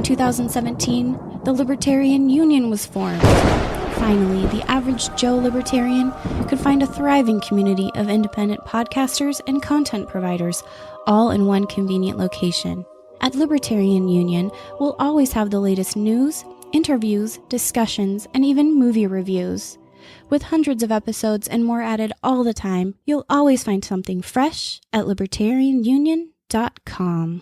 2017, the Libertarian Union was formed. Finally, the average Joe Libertarian could find a thriving community of independent podcasters and content providers, all in one convenient location. At Libertarian Union, we'll always have the latest news, interviews, discussions, and even movie reviews. With hundreds of episodes and more added all the time, you'll always find something fresh at libertarianunion.com.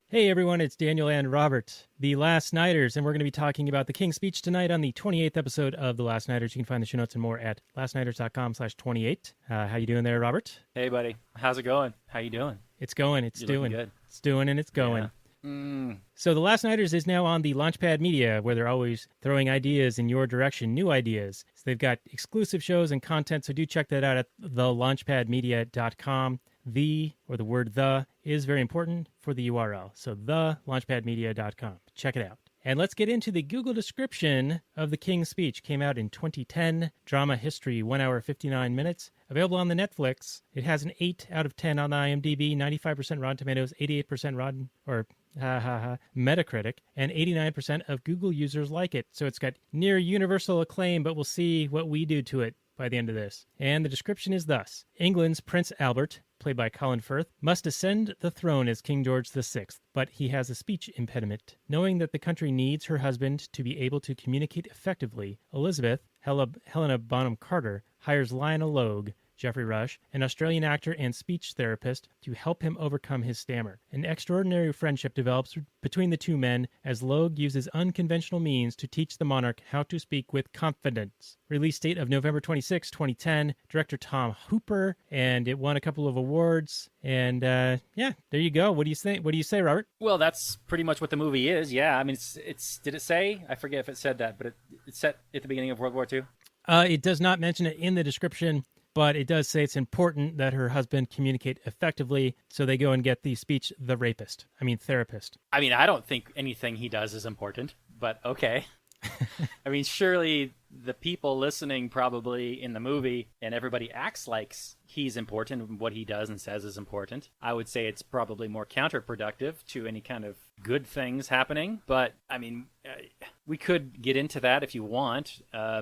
Hey everyone, it's Daniel and Robert, the Last Nighters, and we're going to be talking about the King's Speech tonight on the 28th episode of The Last Nighters. You can find the show notes and more at lastnighters.com/28. How you doing there, Robert? Hey buddy, how's it going? How you doing? It's going, it's You're doing. good. It's doing and it's going. Yeah. So The Last Nighters is now on the Launchpad Media, where they're always throwing ideas in your direction, new ideas. So they've got exclusive shows and content, so do check that out at thelaunchpadmedia.com. The word the is very important for the URL. So thelaunchpadmedia.com. Check it out. And let's get into the Google description of The King's Speech. Came out in 2010. Drama history, 1 hour, 59 minutes. Available on the Netflix. It has an 8 out of 10 on the IMDb, 95% Rotten Tomatoes, 88% Metacritic, and 89% of Google users like it. So it's got near universal acclaim, but we'll see what we do to it by the end of this. And the description is thus. England's Prince Albert, played by Colin Firth, must ascend the throne as King George VI, but he has a speech impediment. Knowing that the country needs her husband to be able to communicate effectively, Elizabeth, Helena Bonham Carter, hires Lionel Logue, Geoffrey Rush, an Australian actor and speech therapist, to help him overcome his stammer. An extraordinary friendship develops between the two men as Logue uses unconventional means to teach the monarch how to speak with confidence. Release date of November 26, 2010. Director Tom Hooper, and it won a couple of awards. And there you go. What do you think? What do you say, Robert? Well, that's pretty much what the movie is. Yeah, I mean, it's. Did it say? I forget if it said that, but it's set at the beginning of World War II. It does not mention it in the description, but it does say it's important that her husband communicate effectively, so they go and get the therapist. I mean, I don't think anything he does is important, but okay. I mean, surely the people listening probably in the movie, and everybody acts like he's important and what he does and says is important. I would say it's probably more counterproductive to any kind of good things happening, but I mean, we could get into that if you want. I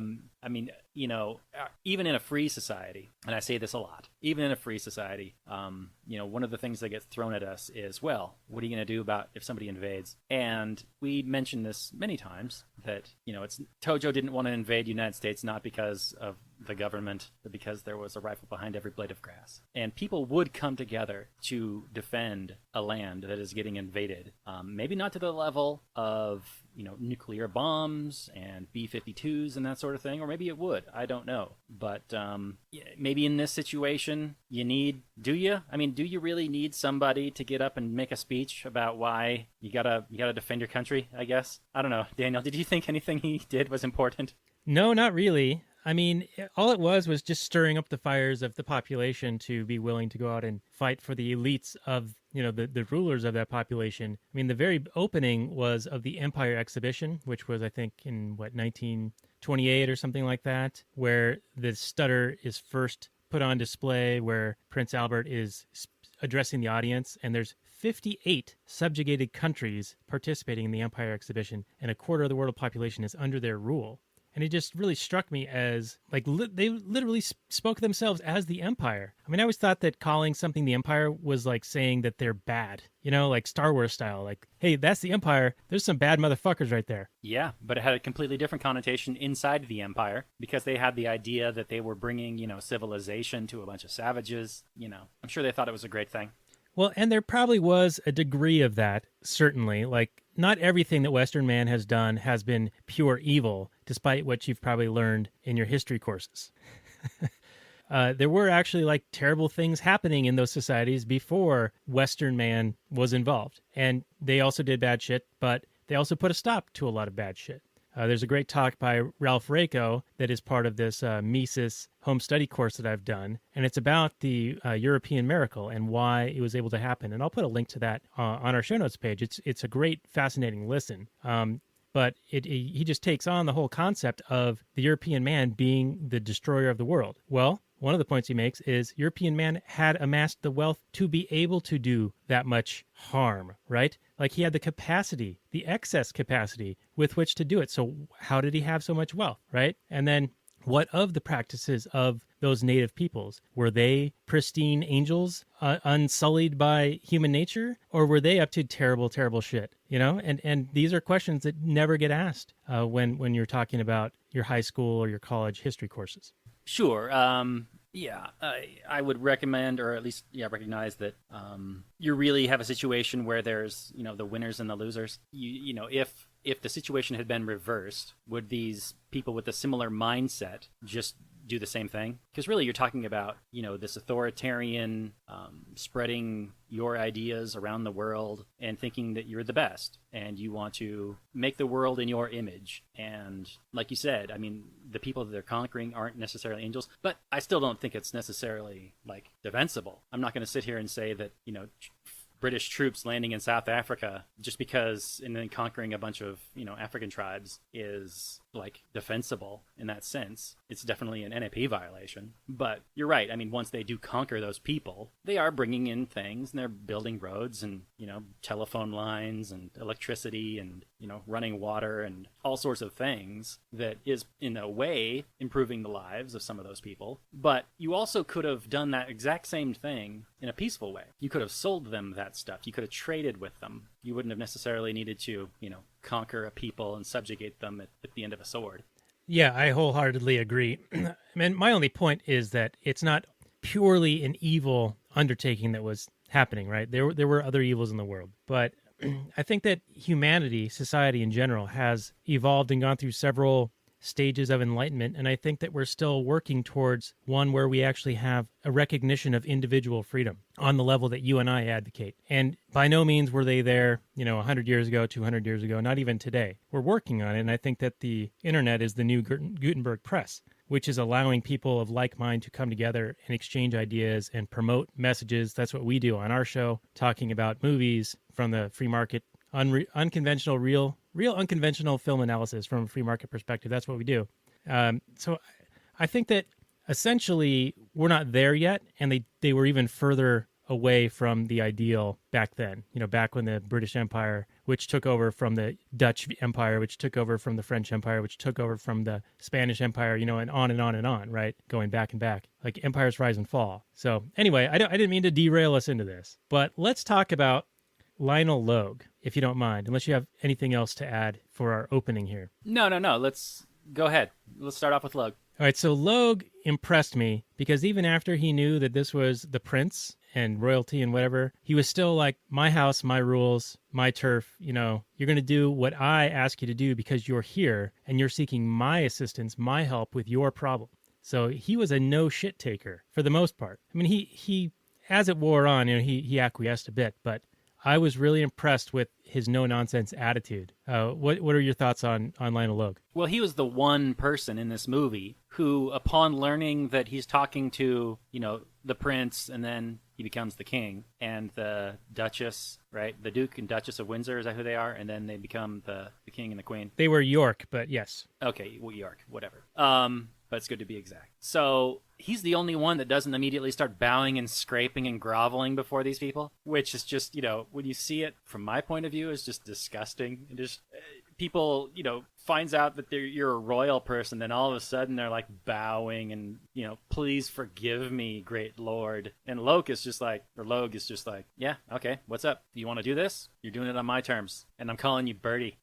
mean, you know, even in a free society, and I say this a lot, even in a free society, you know, one of the things that gets thrown at us is, well, what are you going to do about if somebody invades? And we mentioned this many times that, you know, Tojo didn't want to invade the United States not because of the government, but because there was a rifle behind every blade of grass. And people would come together to defend a land that is getting invaded. Maybe not to the level of, you know, nuclear bombs and B-52s and that sort of thing, or maybe it would. I don't know. But maybe in this situation, do you really need somebody to get up and make a speech about why you gotta defend your country, I guess? I don't know. Daniel, did you think anything he did was important? No, not really. I mean, all it was just stirring up the fires of the population to be willing to go out and fight for the elites of, you know, the rulers of that population. I mean, the very opening was of the Empire exhibition, which was, I think, in 1928 or something like that, where the Stutter is first put on display, where Prince Albert is addressing the audience, and there's 58 subjugated countries participating in the Empire exhibition, and a quarter of the world population is under their rule. And it just really struck me as, like, they literally spoke themselves as the Empire. I mean, I always thought that calling something the Empire was like saying that they're bad, you know, like Star Wars style. Like, hey, that's the Empire. There's some bad motherfuckers right there. Yeah, but it had a completely different connotation inside the Empire because they had the idea that they were bringing, you know, civilization to a bunch of savages. You know, I'm sure they thought it was a great thing. Well, and there probably was a degree of that, certainly. Like, not everything that Western man has done has been pure evil, despite what you've probably learned in your history courses. There were actually, like, terrible things happening in those societies before Western man was involved. And they also did bad shit, but they also put a stop to a lot of bad shit. There's a great talk by Ralph Rako that is part of this Mises home study course that I've done, and it's about the European miracle and why it was able to happen. And I'll put a link to that on our show notes page. It's a great, fascinating listen. But he just takes on the whole concept of the European man being the destroyer of the world. Well, one of the points he makes is European man had amassed the wealth to be able to do that much harm, right? Like he had the capacity, the excess capacity with which to do it. So how did he have so much wealth, right? And then what of the practices of those native peoples? Were they pristine angels, unsullied by human nature? Or were they up to terrible, terrible shit? You know, and these are questions that never get asked when you're talking about your high school or your college history courses. Sure. Yeah, I would recommend, or at least recognize that you really have a situation where there's the winners and the losers. If the situation had been reversed, would these people with a similar mindset just do the same thing? Because really you're talking about this authoritarian spreading your ideas around the world and thinking that you're the best and you want to make the world in your image. And like you said, I mean, the people that they're conquering aren't necessarily angels, but I still don't think it's necessarily like defensible. I'm not going to sit here and say that British troops landing in South Africa just because and then conquering a bunch of African tribes is like defensible in that sense. It's definitely an NAP violation. But you're right. I mean, once they do conquer those people, they are bringing in things and they're building roads and telephone lines and electricity and running water and all sorts of things that is in a way improving the lives of some of those people. But you also could have done that exact same thing in a peaceful way. You could have sold them that stuff. You could have traded with them. You wouldn't have necessarily needed to conquer a people and subjugate them at the end of a sword. Yeah, I wholeheartedly agree. I mean, my only point is that it's not purely an evil undertaking that was happening, right? There were other evils in the world. But I think that humanity, society in general, has evolved and gone through several stages of enlightenment, and I think that we're still working towards one where we actually have a recognition of individual freedom on the level that you and I advocate. And by no means were they there, 100 years ago, 200 years ago, not even today. We're working on it, and I think that the internet is the new Gutenberg press, which is allowing people of like mind to come together and exchange ideas and promote messages. That's what we do on our show, talking about movies from the free market, unconventional, real unconventional film analysis from a free market perspective. That's what we do. So I think that essentially we're not there yet, and they were even further away from the ideal back then, back when the British Empire, which took over from the Dutch Empire, which took over from the French Empire, which took over from the Spanish Empire, and on and on and on, right? Going back and back, like empires rise and fall. So anyway, I didn't mean to derail us into this, but let's talk about Lionel Logue, if you don't mind, unless you have anything else to add for our opening here. No. Let's go ahead. Let's start off with Logue. All right, so Logue impressed me because even after he knew that this was the prince and royalty and whatever, he was still like, my house, my rules, my turf, you're going to do what I ask you to do because you're here and you're seeking my assistance, my help with your problem. So he was a no shit taker for the most part. I mean, he as it wore on, he acquiesced a bit, but I was really impressed with his no-nonsense attitude. What are your thoughts on Lionel Logue? Well, he was the one person in this movie who, upon learning that he's talking to, the prince, and then he becomes the king, and the Duchess, right? The Duke and Duchess of Windsor, is that who they are? And then they become the king and the queen. They were York, but yes. Okay, well, York, whatever. But it's good to be exact. So he's the only one that doesn't immediately start bowing and scraping and groveling before these people, which is just, when you see it from my point of view, is just disgusting. And just people, finds out that you're a royal person, then all of a sudden they're like bowing and, please forgive me, great lord. And Logue is just like, yeah, okay, what's up? You want to do this? You're doing it on my terms. And I'm calling you Bertie.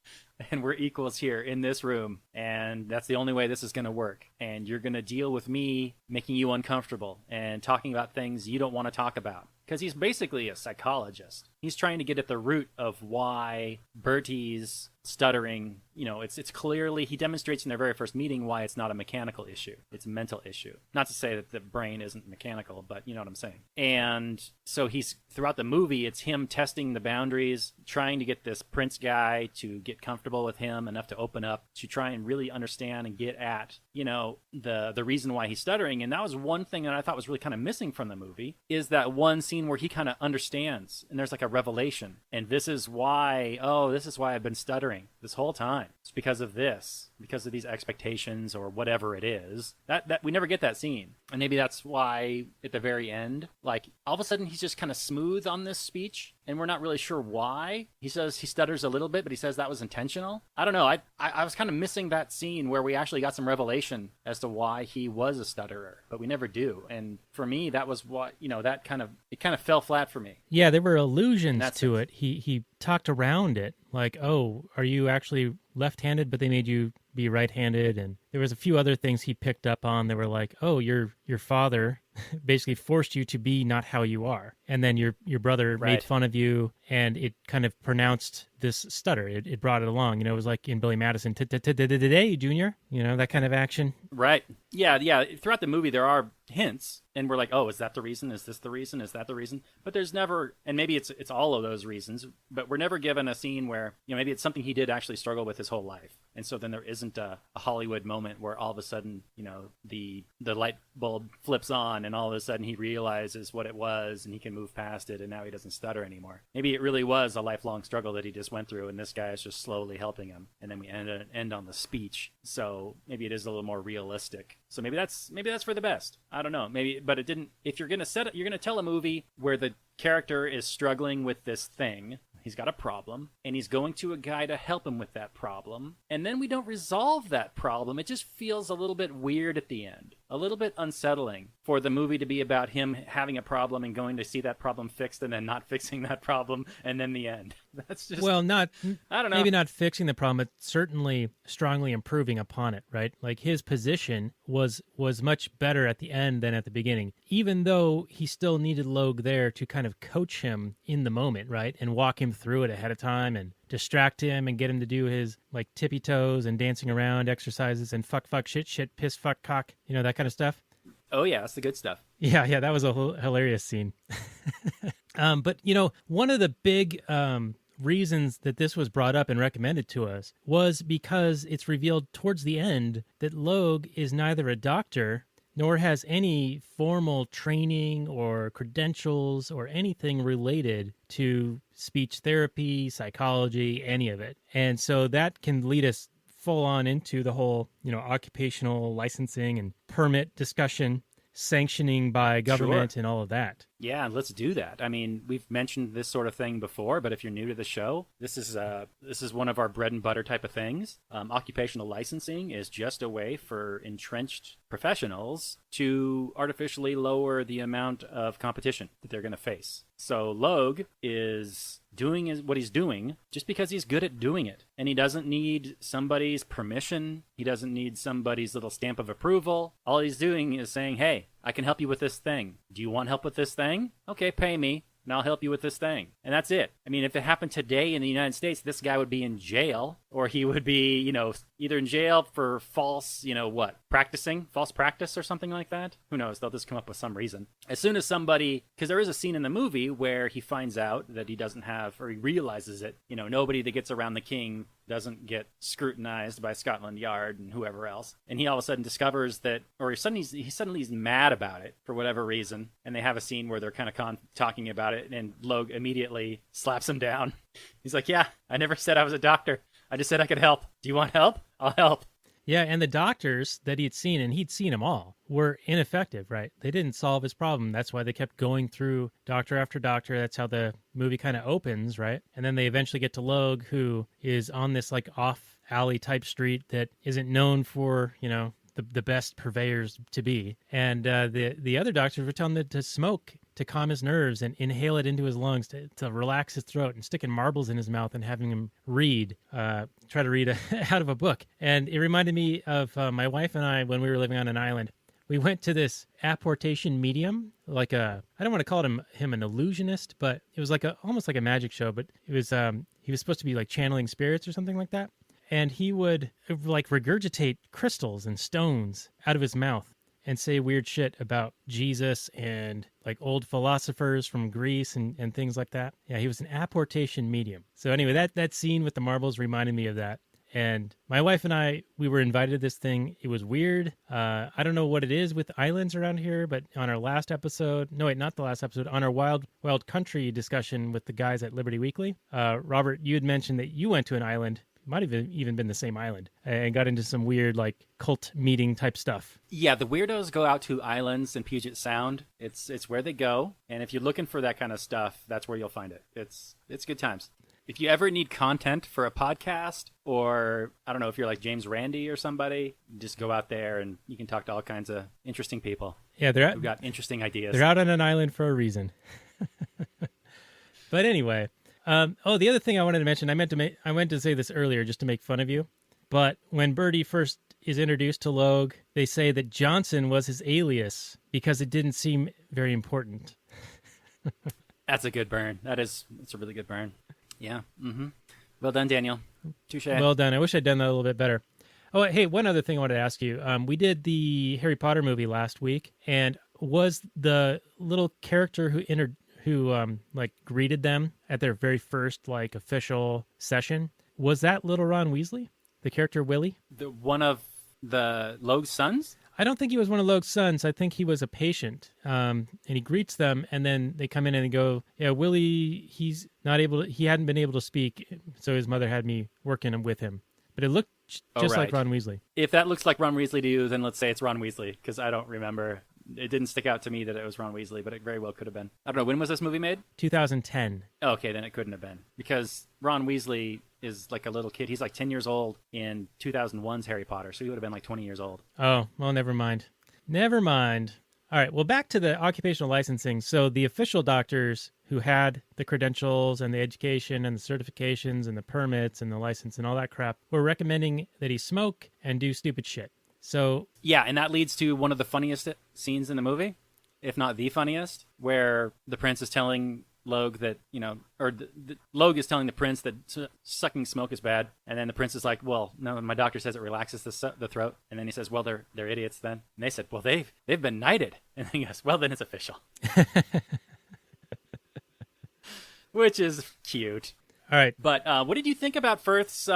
And we're equals here in this room. And that's the only way this is going to work. And you're going to deal with me making you uncomfortable and talking about things you don't want to talk about. Because he's basically a psychologist. He's trying to get at the root of why Bertie's stuttering, it's clearly, he demonstrates in their very first meeting why it's not a mechanical issue. It's a mental issue. Not to say that the brain isn't mechanical, but you know what I'm saying. And so he's, throughout the movie, it's him testing the boundaries, trying to get this prince guy to get comfortable with him enough to open up, to try and really understand and get at, the reason why he's stuttering. And that was one thing that I thought was really kind of missing from the movie, is that one scene where he kind of understands, and there's like a revelation. And this is why I've been stuttering this whole time. It's because of this, because of these expectations or whatever it is. That we never get that scene. And maybe that's why at the very end, like all of a sudden he's just kind of smooth on this speech, and we're not really sure why. He says he stutters a little bit, but he says that was intentional. I don't know. I was kind of missing that scene where we actually got some revelation as to why he was a stutterer, but we never do. And for me, that was what, it kind of fell flat for me. Yeah, there were allusions to it. He talked around it, like, oh, are you actually left-handed, but they made you be right-handed? And there was a few other things he picked up on that were like, oh, your father basically forced you to be not how you are, and then your brother made fun of you, and it kind of pronounced this stutter. It brought it along. It was like in Billy Madison, today, Junior. That kind of action. Right. Yeah. Throughout the movie, there are hints, and we're like, oh, is that the reason? Is this the reason? Is that the reason? But there's never, and maybe it's all of those reasons, but we're never given a scene where, maybe it's something he did actually struggle with his whole life. And so then there isn't a Hollywood moment where all of a sudden, the light bulb flips on and all of a sudden he realizes what it was and he can move past it and now he doesn't stutter anymore. Maybe it really was a lifelong struggle that he just went through and this guy is just slowly helping him. And then we end on the speech. So maybe it is a little more realistic. So maybe that's for the best. I don't know. Maybe, but it didn't. If you're going to tell a movie where the character is struggling with this thing, he's got a problem, and he's going to a guy to help him with that problem, and then we don't resolve that problem, it just feels a little bit weird at the end. A little bit unsettling for the movie to be about him having a problem and going to see that problem fixed and then not fixing that problem, and then the end. That's just... Well, I don't know. Maybe not fixing the problem, but certainly strongly improving upon it, right? Like his position was much better at the end than at the beginning, even though he still needed Logue there to kind of coach him in the moment, right? And walk him through it ahead of time and distract him and get him to do his like tippy toes and dancing around exercises and fuck, shit, piss, fuck, cock, that kind of stuff. Oh yeah, that's the good stuff. Yeah, that was a hilarious scene. But one of the big reasons that this was brought up and recommended to us was because it's revealed towards the end that Logue is neither a doctor nor has any formal training or credentials or anything related to speech therapy, psychology, any of it. And so that can lead us full on into the whole, occupational licensing and permit discussion, sanctioning by government, and all of that. Yeah, let's do that. I mean, we've mentioned this sort of thing before, but if you're new to the show, this is one of our bread and butter type of things. Occupational licensing is just a way for entrenched professionals to artificially lower the amount of competition that they're going to face. So Logue is doing what he's doing just because he's good at doing it. And he doesn't need somebody's permission. He doesn't need somebody's little stamp of approval. All he's doing is saying, hey, I can help you with this thing. Do you want help with this thing? Okay, pay me, and I'll help you with this thing. And that's it. I mean, if it happened today in the United States, this guy would be in jail, or he would be, either in jail for false, false practice or something like that. Who knows? They'll just come up with some reason. As soon as somebody, because there is a scene in the movie where he finds out that he doesn't have, or he realizes it, nobody that gets around the king doesn't get scrutinized by Scotland Yard and whoever else. And he all of a sudden discovers that, or he suddenly is mad about it for whatever reason. And they have a scene where they're kind of talking about it, and Logue immediately slaps him down. He's like, yeah, I never said I was a doctor. I just said I could help. Do you want help? I'll help. Yeah, and the doctors that he'd seen, and he'd seen them all, were ineffective, right? They didn't solve his problem. That's why they kept going through doctor after doctor. That's how the movie kind of opens, right? And then they eventually get to Logue, who is on this like off-alley type street that isn't known for, the best purveyors to be. And the other doctors were telling him to smoke to calm his nerves and inhale it into his lungs to relax his throat, and sticking marbles in his mouth and having him try to read out of a book. And it reminded me of my wife and I when we were living on an island. we went to this Portation Medium, like I don't want to call him an illusionist, but it was like almost like a magic show, but it was he was supposed to be like channeling spirits or something like that. And he would like regurgitate crystals and stones out of his mouth and say weird shit about Jesus and like old philosophers from Greece and things like that. Yeah, he was an apportation medium. So anyway, that scene with the marbles reminded me of that. And my wife and I, we were invited to this thing. It was weird. I don't know what it is with islands around here, but on our last episode, no, wait, not the last episode, on our Wild Country discussion with the guys at Liberty Weekly, Robert, you had mentioned that you went to an island. Might have even been the same island, and got into some weird like cult meeting type stuff. Yeah, the weirdos go out to islands in Puget Sound. It's where they go, and if you're looking for that kind of stuff, that's where you'll find it. It's good times. If you ever need content for a podcast, or I don't know if you're like James Randi or somebody, just go out there and you can talk to all kinds of interesting people. Yeah, who've got interesting ideas. They're out on an island for a reason. But anyway. The other thing I wanted to mention, I meant to say this earlier just to make fun of you, but when Birdie first is introduced to Logue, they say that Johnson was his alias because it didn't seem very important. That's a good burn. That's a really good burn. Yeah. Mm-hmm. Well done, Daniel. Touche. Well done. I wish I'd done that a little bit better. Oh, hey, one other thing I wanted to ask you. We did the Harry Potter movie last week, and was the little character who like greeted them at their very first like official session, was that little Ron Weasley, the character Willie? One of the Logue's sons? I don't think he was one of Logue's sons. I think he was a patient. And he greets them, and then they come in and go, yeah, Willie, he hadn't been able to speak, so his mother had me working with him. But it looked just like Ron Weasley. If that looks like Ron Weasley to you, then let's say it's Ron Weasley, because I don't remember. It didn't stick out to me that it was Ron Weasley, but it very well could have been. I don't know, when was this movie made? 2010. Okay, then it couldn't have been. Because Ron Weasley is like a little kid. He's like 10 years old in 2001's Harry Potter, so he would have been like 20 years old. Oh, well, never mind. Never mind. All right, well, back to the occupational licensing. So the official doctors who had the credentials and the education and the certifications and the permits and the license and all that crap were recommending that he smoke and do stupid shit. So yeah, and that leads to one of the funniest scenes in the movie, if not the funniest, where the prince is telling Logue that, Logue is telling the prince that sucking smoke is bad, and then the prince is like, well, no, my doctor says it relaxes the throat, and then he says, well, they're idiots then, and they said, well, they've been knighted, and then he goes, well, then it's official. Which is cute. All right. But what did you think about Firth's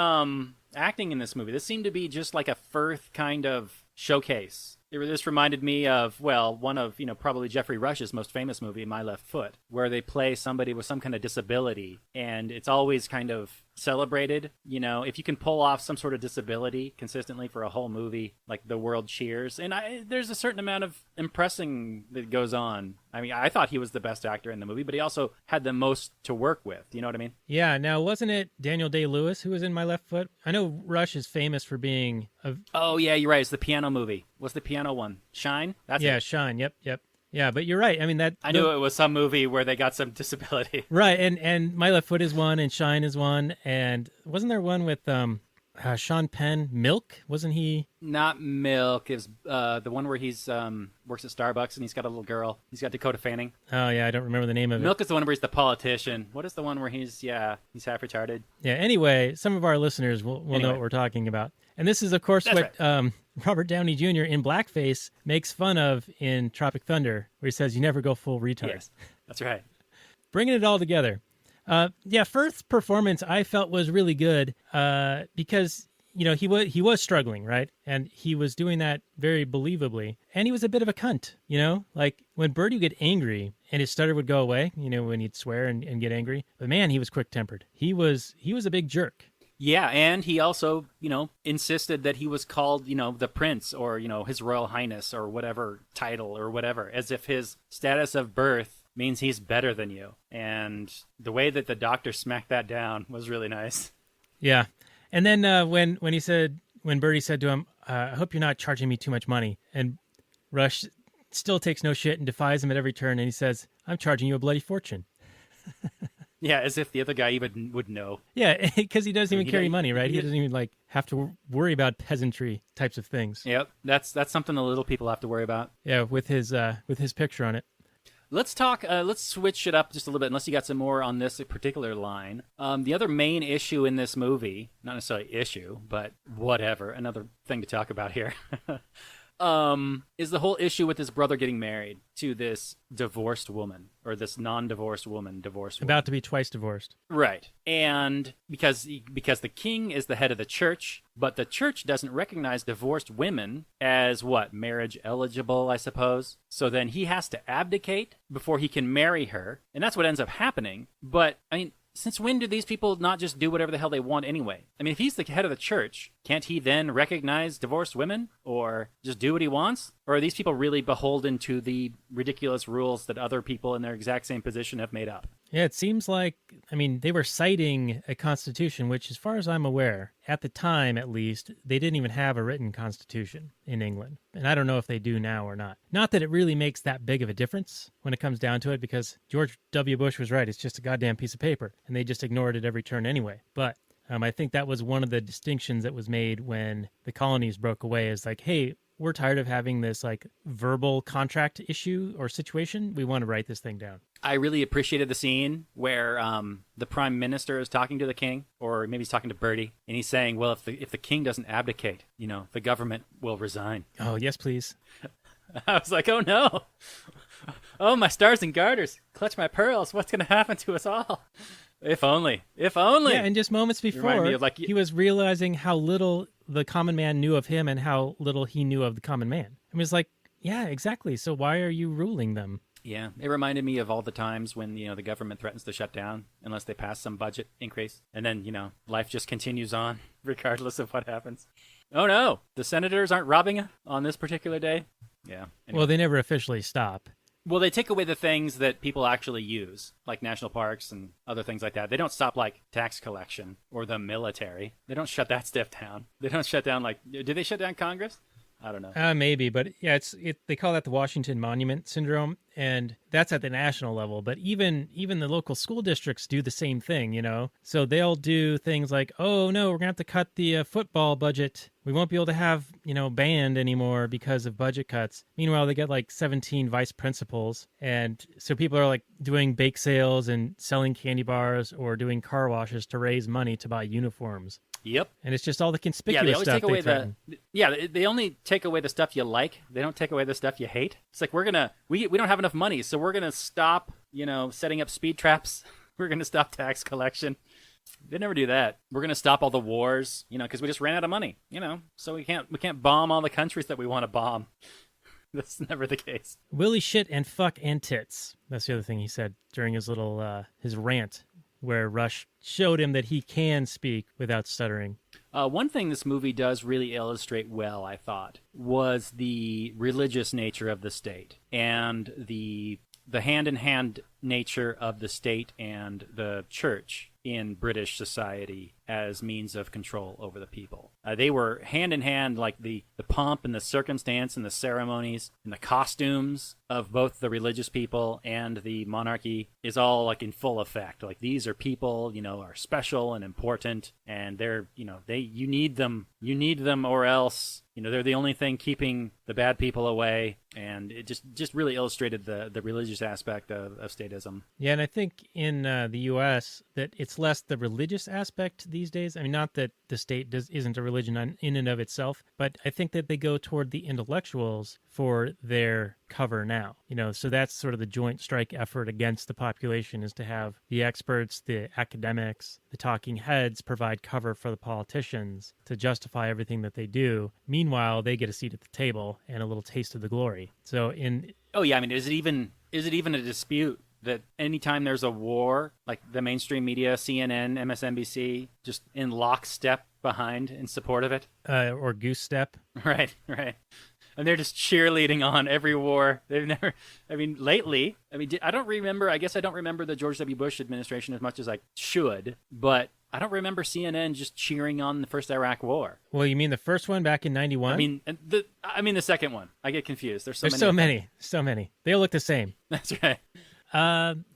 acting in this movie? This seemed to be just like a Firth kind of showcase. This reminded me of, one of, probably Jeffrey Rush's most famous movie, My Left Foot, where they play somebody with some kind of disability, and it's always kind of celebrated. If you can pull off some sort of disability consistently for a whole movie, like the world cheers. And there's a certain amount of impressing that goes on. I mean, I thought he was the best actor in the movie, but he also had the most to work with. You know what I mean? Yeah. Now, wasn't it Daniel Day-Lewis who was in My Left Foot? I know Rush is famous for being Oh, yeah, you're right. It's the piano movie. What's the piano one? Shine? That's it. Shine. Yep. Yeah, but you're right. I mean, I knew it was some movie where they got some disability. Right, and My Left Foot is one, and Shine is one, and wasn't there one with Sean Penn, Milk? Wasn't he? Not Milk. It was the one where he's works at Starbucks and he's got a little girl. He's got Dakota Fanning. Oh yeah, I don't remember the name of it. Milk is the one where he's the politician. What is the one where he's half retarded? Yeah. Anyway, some of our listeners will know what we're talking about, and this is of course what Robert Downey Jr. in blackface makes fun of in Tropic Thunder, where he says, "You never go full retard." Yes, that's right. Bringing it all together. Firth's performance I felt was really good because he was struggling, right, and he was doing that very believably, and he was a bit of a cunt, like when Birdie would get angry and his stutter would go away, when he'd swear and get angry, but man, he was quick tempered. He was a big jerk. Yeah, and he also, insisted that he was called, the prince or, his royal highness or whatever title or whatever, as if his status of birth means he's better than you. And the way that the doctor smacked that down was really nice. Yeah. And then when Birdie said to him, I hope you're not charging me too much money. And Rush still takes no shit and defies him at every turn. And he says, I'm charging you a bloody fortune. Yeah, as if the other guy even would know. Yeah, because he doesn't even carry money, right? He doesn't even like have to worry about peasantry types of things. Yep, that's something the little people have to worry about. Yeah, with his picture on it. Let's talk. Let's switch it up just a little bit. Unless you got some more on this particular line. The other main issue in this movie, not necessarily issue, but whatever, another thing to talk about here. Is the whole issue with his brother getting married to this divorced woman, or this non-divorced woman, divorced woman. About to be twice divorced. Right. And because the king is the head of the church, but the church doesn't recognize divorced women as what? Marriage eligible, I suppose. So then he has to abdicate before he can marry her. And that's what ends up happening. But, I mean, since when do these people not just do whatever the hell they want anyway? I mean, if he's the head of the church, can't he then recognize divorced women or just do what he wants? Or are these people really beholden to the ridiculous rules that other people in their exact same position have made up? Yeah, it seems like, I mean, they were citing a constitution, which, as far as I'm aware, at the time at least, they didn't even have a written constitution in England. And I don't know if they do now or not. Not that it really makes that big of a difference when it comes down to it, because George W. Bush was right. It's just a goddamn piece of paper, and they just ignored it every turn anyway. But I think that was one of the distinctions that was made when the colonies broke away, is like, hey, we're tired of having this like verbal contract issue or situation. We want to write this thing down. I really appreciated the scene where the prime minister is talking to the king, or maybe he's talking to Bertie, and he's saying, well, if the king doesn't abdicate, the government will resign. Oh, yes, please. I was like, oh, no. Oh, my stars and garters. Clutch my pearls. What's going to happen to us all? If only. If only. Yeah, and just moments before, he was realizing how little the common man knew of him and how little he knew of the common man. I mean, it's like, yeah, exactly. So why are you ruling them? Yeah, it reminded me of all the times when, the government threatens to shut down unless they pass some budget increase. And then, life just continues on regardless of what happens. Oh, no, the senators aren't robbing on this particular day? Yeah. Anyway. Well, they never officially stop. Well, they take away the things that people actually use, like national parks and other things like that. They don't stop, like, tax collection or the military. They don't shut that stuff down. They don't shut down, like, did they shut down Congress? I don't know. Maybe, but yeah, they call that the Washington Monument Syndrome, and that's at the national level. But even the local school districts do the same thing, So they'll do things like, oh no, we're gonna have to cut the football budget. We won't be able to have band anymore because of budget cuts. Meanwhile, they get like 17 vice principals, and so people are like doing bake sales and selling candy bars or doing car washes to raise money to buy uniforms. Yep. And it's just all the conspicuous stuff they threaten. They only take away the stuff you like. They don't take away the stuff you hate. It's like, we don't have enough money, so we're going to stop, setting up speed traps. We're going to stop tax collection. They never do that. We're going to stop all the wars, because we just ran out of money, so we can't bomb all the countries that we want to bomb. That's never the case. Willy shit and fuck and tits. That's the other thing he said during his little, his rant, where Rush showed him that he can speak without stuttering. One thing this movie does really illustrate well, I thought, was the religious nature of the state and the hand-in-hand nature of the state and the church in British society as means of control over the people. They were hand-in-hand, like the pomp and the circumstance and the ceremonies and the costumes of both the religious people and the monarchy is all like in full effect. Like, these are people, are special and important, and they're, you need them or else, they're the only thing keeping the bad people away. And it just really illustrated the religious aspect of statism. Yeah, and I think in the U.S. that it's less the religious aspect these days. I mean, not that the state isn't a religion in and of itself, but I think that they go toward the intellectuals for their cover now. So that's sort of the joint strike effort against the population, is to have the experts, the academics, the talking heads provide cover for the politicians to justify everything that they do. Meanwhile, they get a seat at the table and a little taste of the glory. So oh yeah, I mean, is it even a dispute that anytime there's a war, like the mainstream media, CNN, MSNBC, just in lockstep behind in support of it? Or goose step. Right. And they're just cheerleading on every war. They've never, lately, I don't remember the George W. Bush administration as much as I should, but I don't remember CNN just cheering on the first Iraq War. Well, you mean the first one back in 91? I mean the second one. I get confused. There's so many. They all look the same. That's right.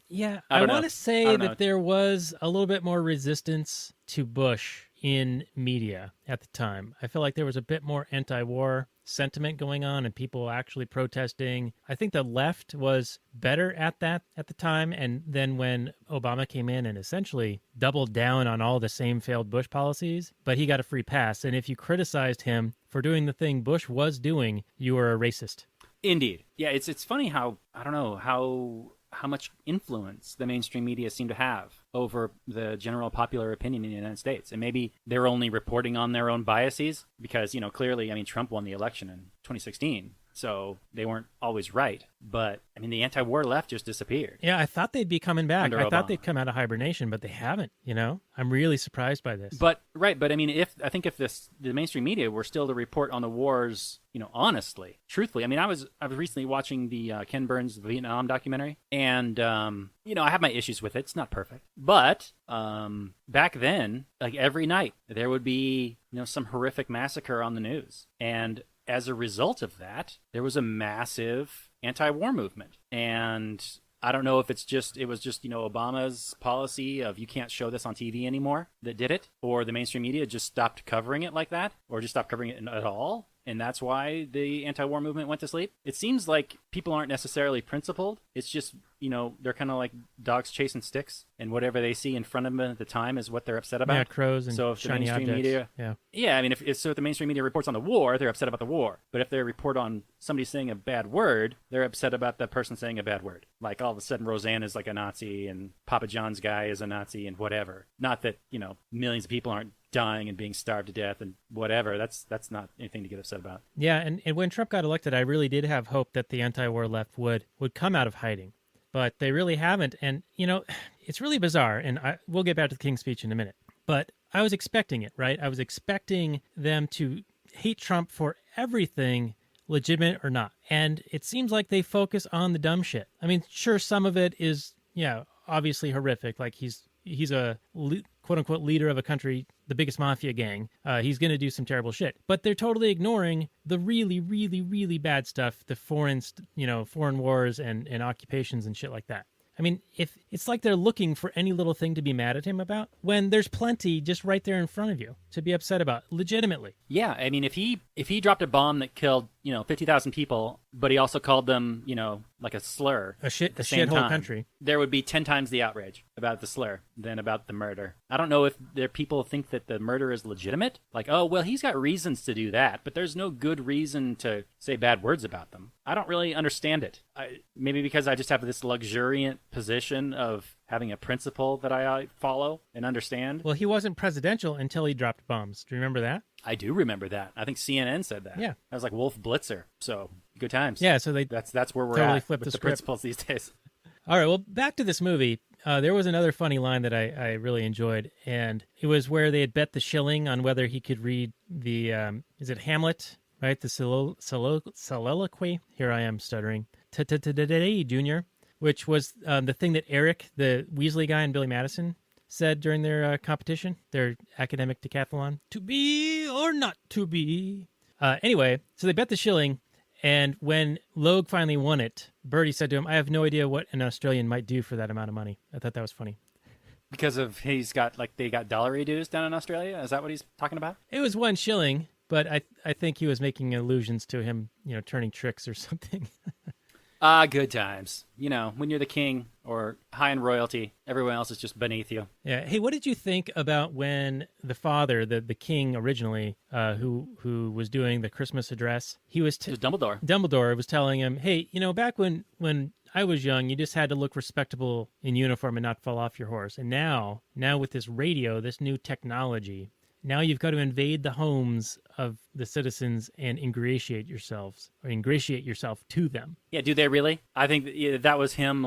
Yeah, I I don't want know. to say I don't know. that there was a little bit more resistance to Bush in media at the time. I feel like there was a bit more anti-war sentiment going on and people actually protesting. I think the left was better at that at the time, and then when Obama came in and essentially doubled down on all the same failed Bush policies, but he got a free pass, and if you criticized him for doing the thing Bush was doing, you were a racist. Indeed. Yeah, it's funny how, I don't know, how much influence the mainstream media seem to have over the general popular opinion in the United States. And maybe they're only reporting on their own biases because, clearly, I mean, Trump won the election in 2016. So they weren't always right. But, I mean, the anti-war left just disappeared. Yeah, I thought they'd be coming back. Under I thought Obama. they'd come out of hibernation, but they haven't, I'm really surprised by this. But I mean, if the mainstream media were still to report on the wars, honestly, truthfully, I mean, I was recently watching the Ken Burns Vietnam documentary, and I have my issues with it. It's not perfect, but back then, like every night, there would be some horrific massacre on the news, and as a result of that, there was a massive anti-war movement, and I don't know if it was just Obama's policy of you can't show this on TV anymore that did it, or the mainstream media just stopped covering it like that, or just stopped covering it at all, and that's why the anti-war movement went to sleep. It seems like people aren't necessarily principled. It's just, they're kind of like dogs chasing sticks, and whatever they see in front of them at the time is what they're upset about. Yeah, crows and so if the shiny mainstream objects. media, I mean, if the mainstream media reports on the war, they're upset about the war. But if they report on somebody saying a bad word, they're upset about the person saying a bad word. Like all of a sudden, Roseanne is like a Nazi, and Papa John's guy is a Nazi, and whatever. Not that millions of people aren't dying and being starved to death and whatever. That's not anything to get upset about. Yeah, and when Trump got elected, I really did have hope that the anti-war left would come out of hiding. But they really haven't. And, it's really bizarre. And we'll get back to the King's speech in a minute. But I was expecting it, right? I was expecting them to hate Trump for everything, legitimate or not. And it seems like they focus on the dumb shit. I mean, sure, some of it is, obviously horrific. Like he's a quote-unquote leader of a country, the biggest mafia gang. He's going to do some terrible shit. But they're totally ignoring the really, really, really bad stuff, the foreign wars and occupations and shit like that. I mean, if it's like they're looking for any little thing to be mad at him about, when there's plenty just right there in front of you to be upset about, legitimately. Yeah, I mean, if he dropped a bomb that killed 50,000 people, but he also called them like a slur, A shithole country, there would be 10 times the outrage about the slur than about the murder. I don't know if there people think that the murder is legitimate. Like, oh well, he's got reasons to do that, but there's no good reason to say bad words about them. I don't really understand it. Maybe because I just have this luxuriant position of having a principle that I follow and understand. Well, he wasn't presidential until he dropped bombs. Do you remember that? I do remember that. I think CNN said that. Yeah. That was like Wolf Blitzer. So good times. Yeah, so that's where we're totally at flipped with the the script. principles these days. All right, well, back to this movie. There was another funny line that I really enjoyed, and it was where they had bet the shilling on whether he could read the, is it Hamlet, right? The soliloquy. Here I am stuttering. Today, Junior, which was the thing that Eric, the Weasley guy, and Billy Madison said during their competition, their academic decathlon. To be or not to be. Anyway, so they bet the shilling, and when Logue finally won it, Bertie said to him, I have no idea what an Australian might do for that amount of money. I thought that was funny. Because of they got dollar dues down in Australia? Is that what he's talking about? It was 1 shilling, but I think he was making allusions to him, turning tricks or something. Good times. When you're the king or high in royalty, everyone else is just beneath you. Yeah. Hey, what did you think about when the father, the king originally, who was doing the Christmas address, It was Dumbledore. Dumbledore was telling him, hey, back when I was young, you just had to look respectable in uniform and not fall off your horse. And now with this radio, this new technology, now you've got to invade the homes of the citizens and ingratiate yourself to them. Yeah, do they really? I think that was him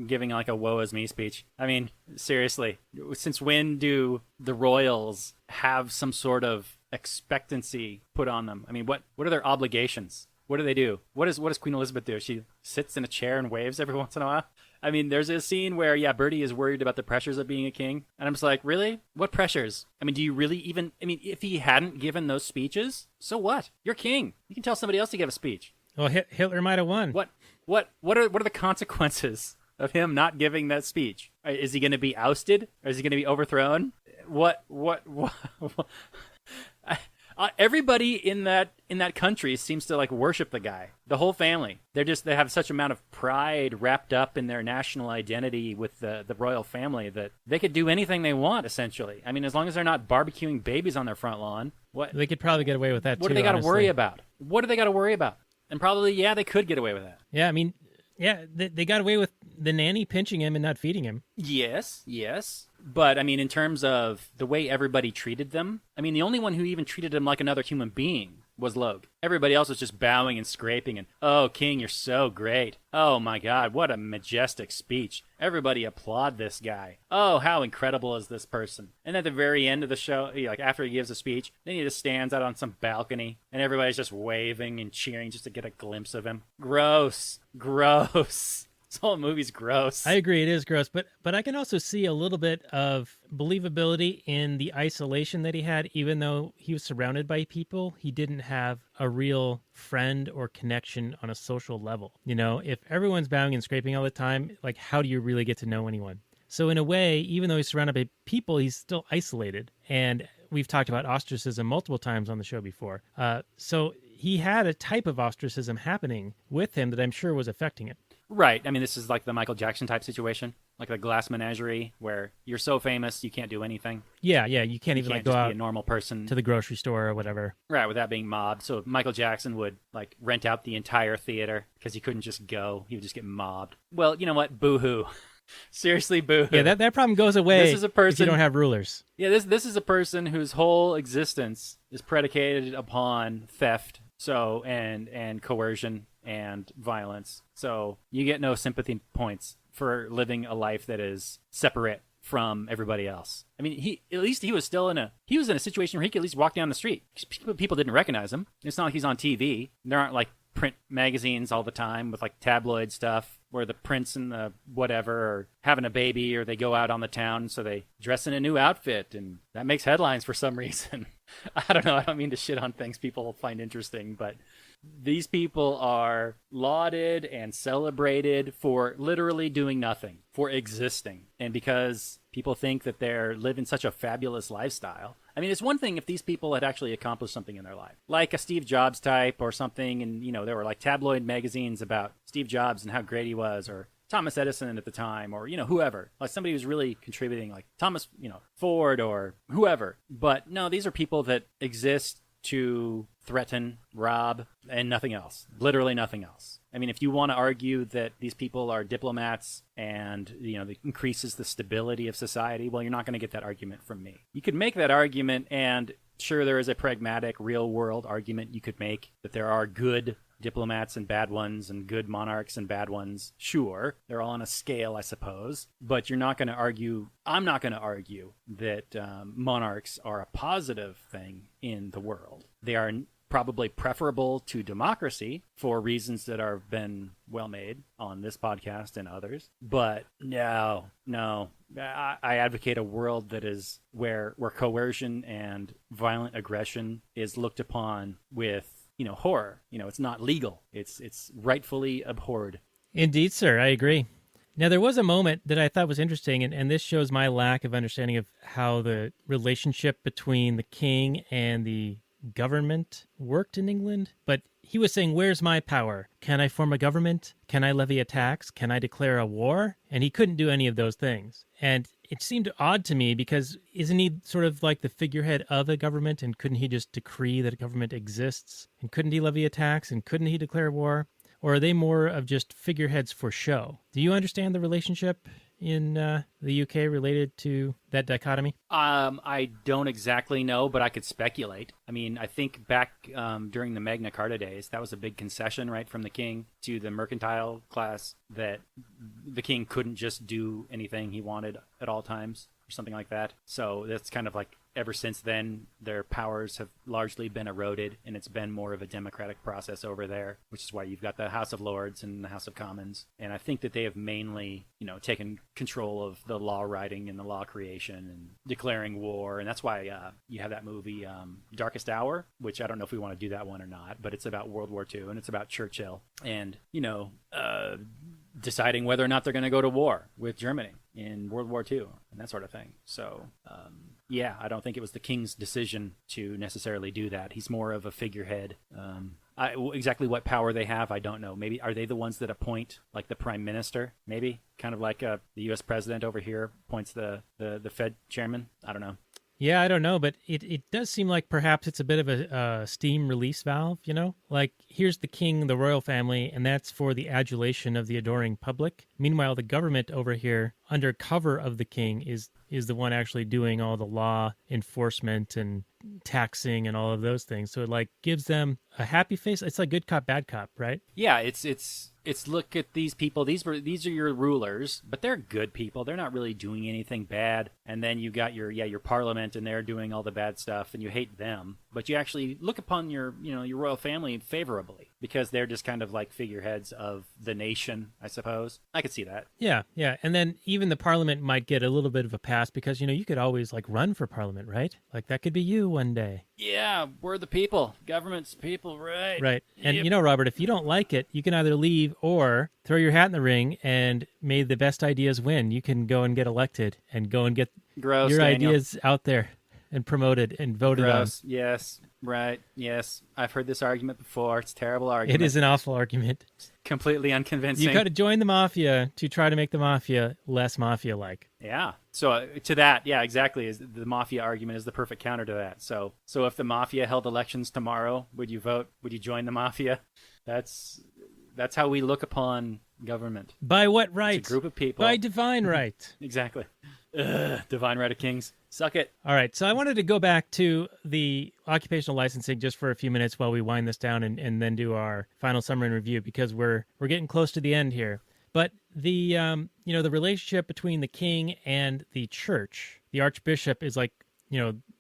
giving a woe is me speech. I mean, seriously, since when do the royals have some sort of expectancy put on them? I mean, what are their obligations? What do they do? What does Queen Elizabeth do? She sits in a chair and waves every once in a while? I mean, there's a scene where, Bertie is worried about the pressures of being a king. And I'm just like, really? What pressures? I mean, do you really even... I mean, if he hadn't given those speeches, so what? You're king. You can tell somebody else to give a speech. Well, Hitler might have won. What are the consequences of him not giving that speech? Is he going to be ousted? Or is he going to be overthrown? What? Everybody in that country seems to like worship the guy. The whole family. They have such amount of pride wrapped up in their national identity with the royal family that they could do anything they want, essentially. I mean, as long as they're not barbecuing babies on their front lawn. What? They could probably get away with that, what too, do they got to honestly. worry about? What do they got to worry about? And probably, yeah, they could get away with that. Yeah, I mean, yeah, they got away with the nanny pinching him and not feeding him. Yes. But, I mean, in terms of the way everybody treated them, I mean, the only one who even treated him like another human being was Logue. Everybody else was just bowing and scraping and, oh, King, you're so great. Oh, my God, what a majestic speech. Everybody applaud this guy. Oh, how incredible is this person? And at the very end of the show, like after he gives a speech, then he just stands out on some balcony and everybody's just waving and cheering just to get a glimpse of him. Gross. This whole movie's gross. I agree, it is gross, but I can also see a little bit of believability in the isolation that he had. Even though he was surrounded by people, he didn't have a real friend or connection on a social level. You know, if everyone's bowing and scraping all the time, like, how do you really get to know anyone? So in a way, even though he's surrounded by people, he's still isolated. And we've talked about ostracism multiple times on the show before. So he had a type of ostracism happening with him that I'm sure was affecting it. Right. I mean, this is like the Michael Jackson type situation, like the glass menagerie, where you're so famous you can't do anything. Yeah, you can't even like go just out be a normal person to the grocery store or whatever. Right, without being mobbed. So Michael Jackson would like rent out the entire theater because he couldn't just go; he would just get mobbed. Well, you know what? Boo-hoo. Seriously, boo-hoo. Yeah, that problem goes away. This is a person if you don't have rulers. Yeah, this is a person whose whole existence is predicated upon theft, and coercion and violence. So you get no sympathy points for living a life that is separate from everybody else. I mean, he was in a situation where he could at least walk down the street. People didn't recognize him. It's not like he's on TV. There aren't like print magazines all the time with like tabloid stuff where the prince and the whatever are having a baby or they go out on the town, so they dress in a new outfit and that makes headlines for some reason. I don't know. I don't mean to shit on things people find interesting, but these people are lauded and celebrated for literally doing nothing, for existing. And because people think that they're living such a fabulous lifestyle. I mean, it's one thing if these people had actually accomplished something in their life, like a Steve Jobs type or something. And, you know, there were like tabloid magazines about Steve Jobs and how great he was, or Thomas Edison at the time, or, you know, whoever, like somebody who's really contributing, like Thomas, you know, Ford or whoever. But no, these are people that exist to threaten, rob, and nothing else. Literally nothing else. I mean, if you want to argue that these people are diplomats and, you know, it increases the stability of society, well, you're not going to get that argument from me. You could make that argument, and sure, there is a pragmatic, real-world argument you could make that there are good diplomats and bad ones and good monarchs and bad ones. Sure, they're all on a scale, I suppose. But you're not going to argue, I'm not going to argue that monarchs are a positive thing in the world. They are probably preferable to democracy for reasons that have been well made on this podcast and others. But no, I advocate a world that is where coercion and violent aggression is looked upon with, you know, horror. You know, it's not legal. It's rightfully abhorred. Indeed, sir. I agree. Now, there was a moment that I thought was interesting, and this shows my lack of understanding of how the relationship between the king and the government worked in England. But he was saying, where's my power? Can I form a government? Can I levy a tax? Can I declare a war? And he couldn't do any of those things. And it seemed odd to me because isn't he sort of like the figurehead of a government? And couldn't he just decree that a government exists? And couldn't he levy a tax? And couldn't he declare war? Or are they more of just figureheads for show? Do you understand the relationship in the UK related to that dichotomy? I don't exactly know, but I could speculate. I mean, I think back during the Magna Carta days, that was a big concession, right, from the king to the mercantile class, that the king couldn't just do anything he wanted at all times or something like that. So that's kind of like ever since then, their powers have largely been eroded, and it's been more of a democratic process over there, which is why you've got the House of Lords and the House of Commons. And I think that they have mainly, you know, taken control of the law writing and the law creation and declaring war. And that's why you have that movie, Darkest Hour, which I don't know if we want to do that one or not, but it's about World War II, and it's about Churchill. And, you know, deciding whether or not they're going to go to war with Germany in World War II and that sort of thing. So, yeah, I don't think it was the king's decision to necessarily do that. He's more of a figurehead. Exactly what power they have, I don't know. Maybe are they the ones that appoint, like the prime minister? Maybe kind of like the U.S. president over here appoints the Fed chairman. I don't know. Yeah, I don't know, but it does seem like perhaps it's a bit of a steam release valve, you know? Like, here's the king, the royal family, and that's for the adulation of the adoring public. Meanwhile, the government over here, under cover of the king, is the one actually doing all the law enforcement and taxing and all of those things. So it, like, gives them a happy face. It's like good cop, bad cop, right? Yeah, it's look at these people. These are your rulers, but they're good people. They're not really doing anything bad. And then you got your parliament, and they're doing all the bad stuff, and you hate them. But you actually look upon your royal family favorably because they're just kind of like figureheads of the nation, I suppose. I could see that. Yeah. And then even the parliament might get a little bit of a pass because, you could always like run for parliament, right? Like that could be you one day. Yeah, we're the people. Government's people, right? Right. And Yep. Robert, if you don't like it, you can either leave or throw your hat in the ring and may the best ideas win. You can go and get elected and go and get Gross, your Daniel. ideas out there and promoted and voted Gross. Yes. Right. Yes. I've heard this argument before. It's a terrible on. argument. It is an awful argument. Completely unconvincing. You got to join the mafia to try to make the mafia less mafia-like. Yeah. So to that, yeah, exactly. Is the mafia argument is the perfect counter to that. So if the mafia held elections tomorrow, would you vote? Would you join the mafia? That's how we look upon government. By what right? It's a group of people. By divine right. Exactly. Divine right of kings. Suck it. All right, so I wanted to go back to the occupational licensing just for a few minutes while we wind this down and then do our final summary and review because we're getting close to the end here. But the the relationship between the king and the church, the archbishop is like,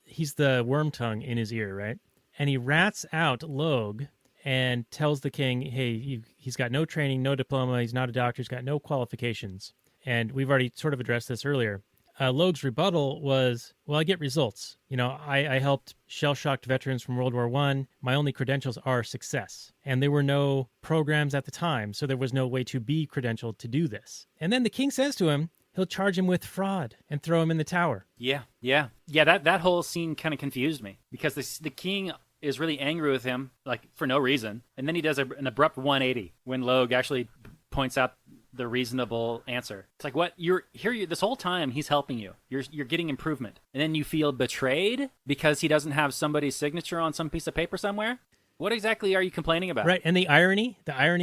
he's the worm tongue in his ear, right? And he rats out Logue and tells the king, hey, he's got no training, no diploma, he's not a doctor, he's got no qualifications. And we've already sort of addressed this earlier. Logue's rebuttal was, well, I get results. I helped shell-shocked veterans from World War I. My only credentials are success. And there were no programs at the time, so there was no way to be credentialed to do this. And then the king says to him, he'll charge him with fraud and throw him in the tower. Yeah. That whole scene kind of confused me because the king is really angry with him, like for no reason, and then he does an abrupt 180 when Logue actually points out the reasonable answer. It's like, what? You're here this whole time he's helping you. You're getting improvement. And then you feel betrayed because he doesn't have somebody's signature on some piece of paper somewhere? What exactly are you complaining about? Right, and the irony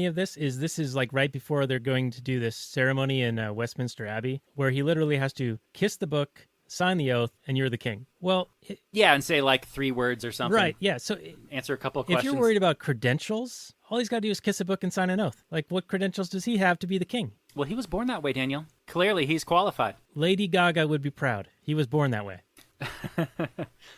of this is like right before they're going to do this ceremony in Westminster Abbey where he literally has to kiss the book, sign the oath, and you're the king. Well, yeah, and say like 3 words or something. Right, yeah. So answer a couple of questions. If you're worried about credentials, all he's got to do is kiss a book and sign an oath. Like, what credentials does he have to be the king? Well, he was born that way, Daniel. Clearly, he's qualified. Lady Gaga would be proud. He was born that way.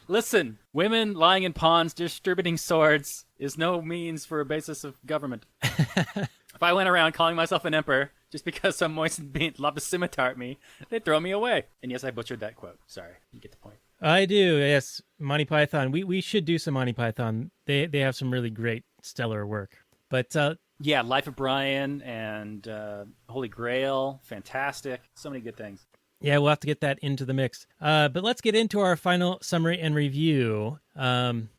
Listen, women lying in ponds distributing swords is no means for a basis of government. If I went around calling myself an emperor just because some moistened beant lobbed a scimitar at me, they'd throw me away. And yes, I butchered that quote. Sorry, you get the point. I do, yes. Monty Python. We should do some Monty Python. They have some really great, stellar work. But yeah, Life of Brian and Holy Grail, fantastic. So many good things. Yeah, we'll have to get that into the mix. But let's get into our final summary and review. And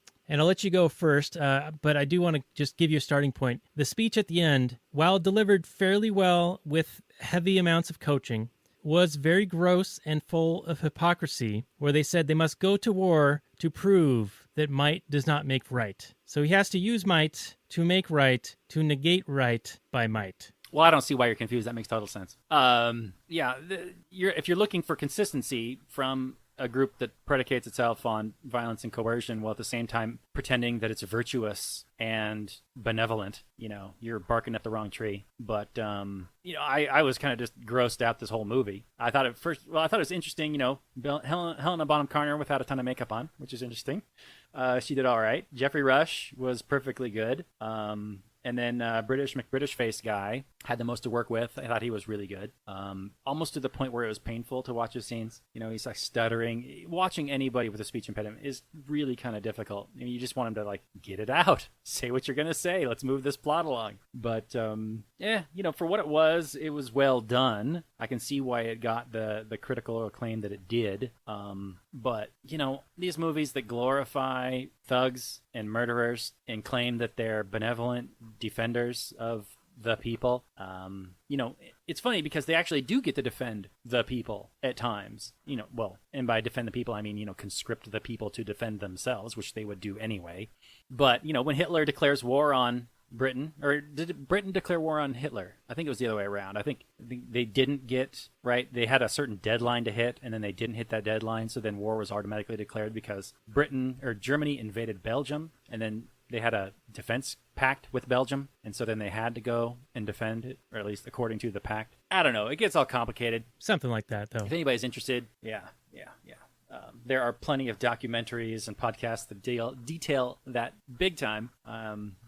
I'll let you go first, but I do want to just give you a starting point. The speech at the end, while delivered fairly well with heavy amounts of coaching, was very gross and full of hypocrisy, where they said they must go to war to prove that might does not make right. So he has to use might to make right, to negate right by might. Well, I don't see why you're confused. That makes total sense. Yeah, if you're looking for consistency from a group that predicates itself on violence and coercion while at the same time pretending that it's virtuous and benevolent, you're barking at the wrong tree. But, I was kind of just grossed out this whole movie. I thought it was interesting, Helena Bonham Carter without a ton of makeup on, which is interesting. She did all right. Jeffrey Rush was perfectly good. And then British McBritish-faced guy had the most to work with. I thought he was really good. Almost to the point where it was painful to watch his scenes. You know, he's like stuttering. Watching anybody with a speech impediment is really kind of difficult. I mean, you just want him to like get it out, say what you're gonna say. Let's move this plot along. But you know, for what it was well done. I can see why it got the critical acclaim that it did. But you know, these movies that glorify thugs and murderers and claim that they're benevolent defenders of the people, you know, it's funny because they actually do get to defend the people at times, you know, well, and by defend the people, I mean, you know, conscript the people to defend themselves, which they would do anyway. But, you know, when Hitler declares war on Britain, or did Britain declare war on Hitler? I think it was the other way around. I think they didn't get, right, they had a certain deadline to hit, and then they didn't hit that deadline, so then war was automatically declared because Germany invaded Belgium, and then they had a defense pact with Belgium, and so then they had to go and defend it, or at least according to the pact. I don't know. It gets all complicated. Something like that, though. If anybody's interested, yeah. There are plenty of documentaries and podcasts that detail that big time.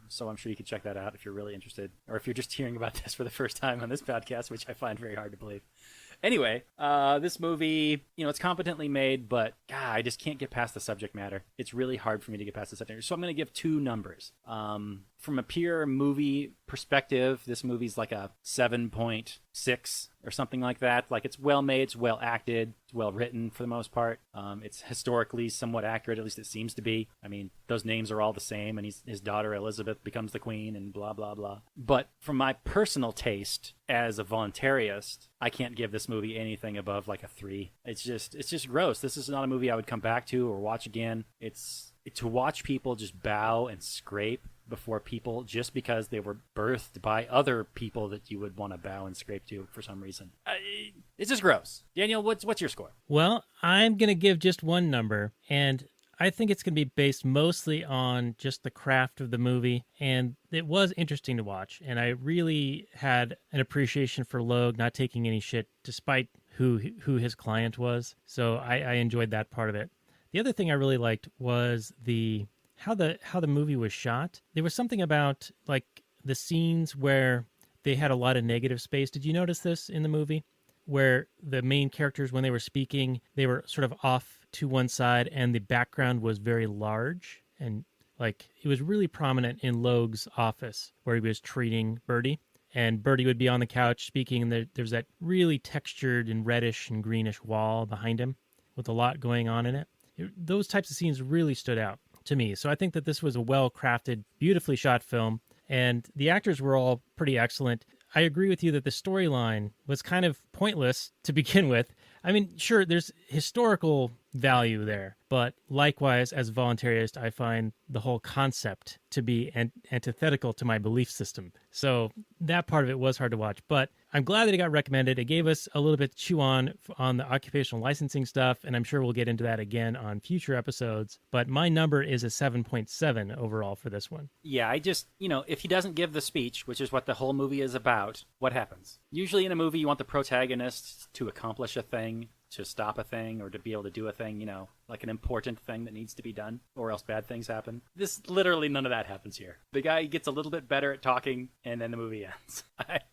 So I'm sure you can check that out if you're really interested, or if you're just hearing about this for the first time on this podcast, which I find very hard to believe. Anyway, this movie, you know, it's competently made, but God, I just can't get past the subject matter. It's really hard for me to get past the subject matter. So I'm going to give 2 numbers. From a pure movie perspective, this movie's like a 7.6 or something like that. Like, it's well made, it's well acted, it's well written for the most part. It's historically somewhat accurate, at least it seems to be. I mean, those names are all the same, and his daughter Elizabeth becomes the queen and blah, blah, blah. But from my personal taste as a voluntarist, I can't give this movie anything above like a 3. It's just gross. This is not a movie I would come back to or watch again. It's to watch people just bow and scrape before people just because they were birthed by other people that you would want to bow and scrape to for some reason. It's just gross. Daniel, what's your score? Well, I'm going to give just one number, and I think it's going to be based mostly on just the craft of the movie, and it was interesting to watch, and I really had an appreciation for Logue not taking any shit despite who his client was, so I enjoyed that part of it. The other thing I really liked was how the movie was shot. There was something about like the scenes where they had a lot of negative space. Did you notice this in the movie? Where the main characters, when they were speaking, they were sort of off to one side and the background was very large. And like it was really prominent in Logue's office where he was treating Bertie. And Bertie would be on the couch speaking, and there's that really textured and reddish and greenish wall behind him with a lot going on in it. Those types of scenes really stood out to me. So I think that this was a well-crafted, beautifully shot film, and the actors were all pretty excellent. I agree with you that the storyline was kind of pointless to begin with. I mean, sure, there's historical value there, but likewise, as a voluntarist, I find the whole concept to be antithetical to my belief system. So that part of it was hard to watch, but I'm glad that it got recommended. It gave us a little bit to chew on the occupational licensing stuff, and I'm sure we'll get into that again on future episodes. But my number is a 7.7 overall for this one. Yeah, I just, you know, if he doesn't give the speech, which is what the whole movie is about, what happens? Usually in a movie, you want the protagonist to accomplish a thing, to stop a thing, or to be able to do a thing, you know, like an important thing that needs to be done, or else bad things happen. Literally none of that happens here. The guy gets a little bit better at talking, and then the movie ends.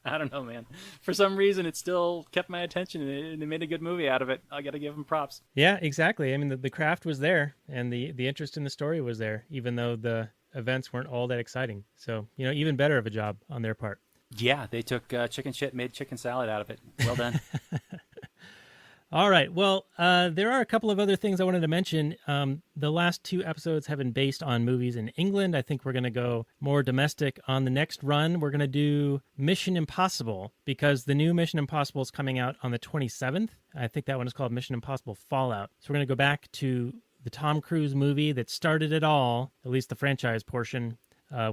I don't know, man. For some reason, it still kept my attention, and they made a good movie out of it. I gotta give him props. Yeah, exactly. I mean, the craft was there, and the interest in the story was there, even though the events weren't all that exciting. So, you know, even better of a job on their part. Yeah, they took chicken shit, made chicken salad out of it. Well done. All right. Well, there are a couple of other things I wanted to mention. The last 2 episodes have been based on movies in England. I think we're going to go more domestic on the next run. We're going to do Mission Impossible because the new Mission Impossible is coming out on the 27th. I think that one is called Mission Impossible Fallout. So we're going to go back to the Tom Cruise movie that started it all, at least the franchise portion,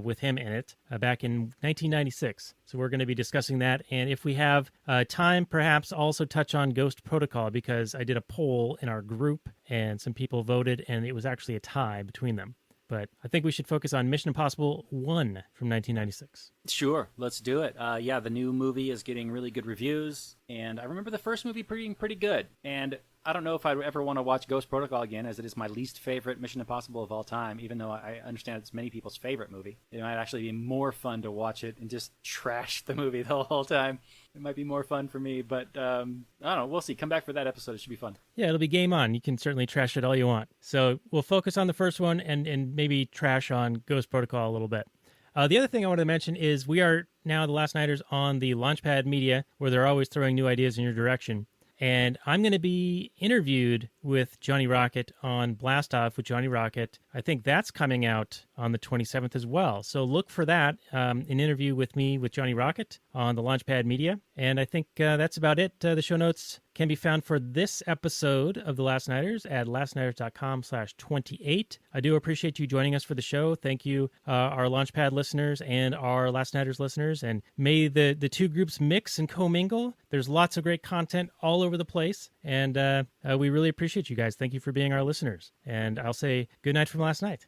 with him in it back in 1996. So we're going to be discussing that. And if we have time, perhaps also touch on Ghost Protocol, because I did a poll in our group and some people voted and it was actually a tie between them. But I think we should focus on Mission Impossible 1 from 1996. Sure, let's do it. Yeah, the new movie is getting really good reviews, and I remember the first movie being pretty good. And I don't know if I'd ever want to watch Ghost Protocol again, as it is my least favorite Mission Impossible of all time, even though I understand it's many people's favorite movie. It might actually be more fun to watch it and just trash the movie the whole time. It might be more fun for me, but I don't know. We'll see. Come back for that episode. It should be fun. Yeah, it'll be game on. You can certainly trash it all you want. So we'll focus on the first one and maybe trash on Ghost Protocol a little bit. The other thing I wanted to mention is we are now the Last Nighters on the Launchpad Media, where they're always throwing new ideas in your direction. And I'm going to be interviewed with Johnny Rocket on Blast Off with Johnny Rocket. I think that's coming out on the 27th as well. So look for that, an interview with me with Johnny Rocket on the Launchpad Media. And I think that's about it. The show notes can be found for this episode of The Last Nighters at lastnighters.com/28. I do appreciate you joining us for the show. Thank you, our Launchpad listeners and our Last Nighters listeners. And may the two groups mix and commingle. There's lots of great content all over the place. And we really appreciate you guys. Thank you for being our listeners. And I'll say good night from last night.